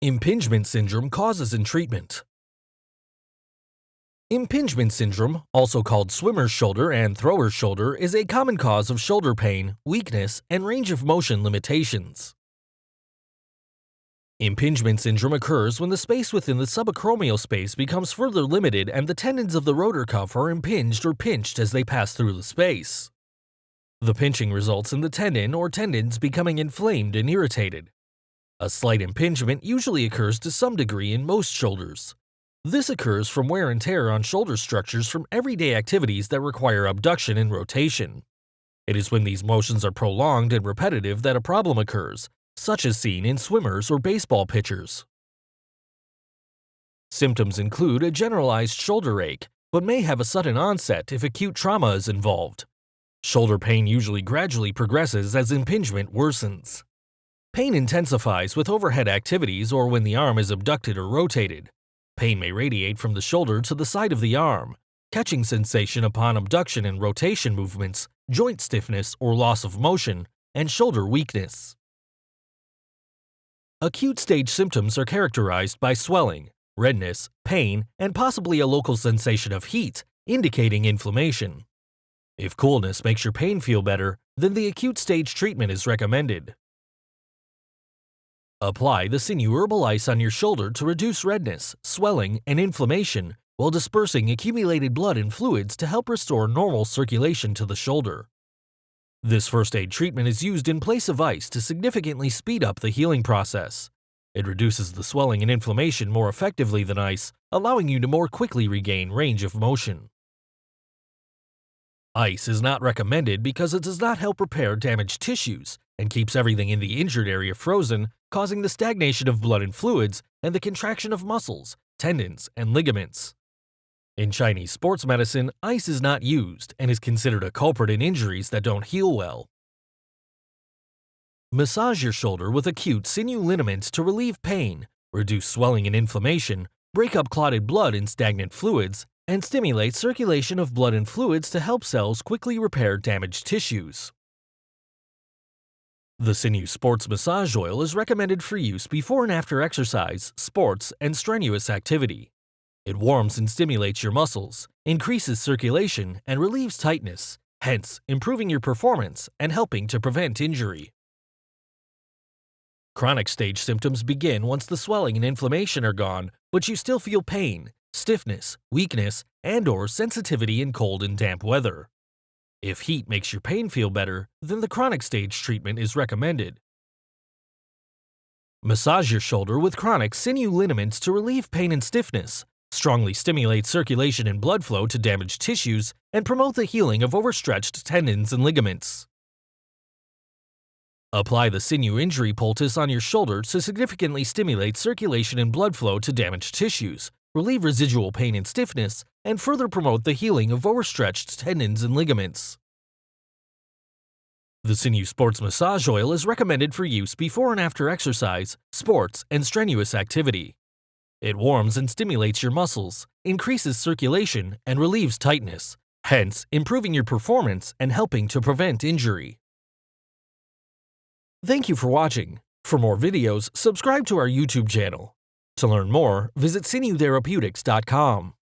Impingement syndrome causes and treatment. Impingement syndrome, also called swimmer's shoulder and thrower's shoulder, is a common cause of shoulder pain, weakness, and range of motion limitations. Impingement syndrome occurs when the space within the subacromial space becomes further limited and the tendons of the rotor cuff are impinged or pinched as they pass through the space. The pinching results in the tendon or tendons becoming inflamed and irritated. A slight impingement usually occurs to some degree in most shoulders. This occurs from wear and tear on shoulder structures from everyday activities that require abduction and rotation. It is when these motions are prolonged and repetitive that a problem occurs, such as seen in swimmers or baseball pitchers. Symptoms include a generalized shoulder ache, but may have a sudden onset if acute trauma is involved. Shoulder pain usually gradually progresses as impingement worsens. Pain intensifies with overhead activities or when the arm is abducted or rotated. Pain may radiate from the shoulder to the side of the arm, catching sensation upon abduction and rotation movements, joint stiffness or loss of motion, and shoulder weakness. Acute stage symptoms are characterized by swelling, redness, pain, and possibly a local sensation of heat, indicating inflammation. If coolness makes your pain feel better, then the acute stage treatment is recommended. Apply the Sinew Herbal Ice on your shoulder to reduce redness, swelling, and inflammation while dispersing accumulated blood and fluids to help restore normal circulation to the shoulder. This first aid treatment is used in place of ice to significantly speed up the healing process. It reduces the swelling and inflammation more effectively than ice, allowing you to more quickly regain range of motion. Ice is not recommended because it does not help repair damaged tissues and keeps everything in the injured area frozen, causing the stagnation of blood and fluids and the contraction of muscles, tendons, and ligaments. In Chinese sports medicine, ice is not used and is considered a culprit in injuries that don't heal well. Massage your shoulder with acute sinew liniments to relieve pain, reduce swelling and inflammation, break up clotted blood and stagnant fluids, and stimulate circulation of blood and fluids to help cells quickly repair damaged tissues. The Sinew Sports Massage Oil is recommended for use before and after exercise, sports, and strenuous activity. It warms and stimulates your muscles, increases circulation, and relieves tightness, hence improving your performance and helping to prevent injury. Chronic stage symptoms begin once the swelling and inflammation are gone, but you still feel pain, stiffness, weakness, and/or sensitivity in cold and damp weather. If heat makes your pain feel better, then the chronic stage treatment is recommended. Massage your shoulder with chronic sinew liniments to relieve pain and stiffness, strongly stimulate circulation and blood flow to damaged tissues, and promote the healing of overstretched tendons and ligaments. Apply the sinew injury poultice on your shoulder to significantly stimulate circulation and blood flow to damaged tissues, relieve residual pain and stiffness, and further promote the healing of overstretched tendons and ligaments. The Sinew Sports Massage Oil is recommended for use before and after exercise, sports, and strenuous activity. It warms and stimulates your muscles, increases circulation, and relieves tightness, hence improving your performance and helping to prevent injury. Thank you for watching. For more videos, subscribe to our YouTube channel. To learn more, visit sinewtherapeutics.com.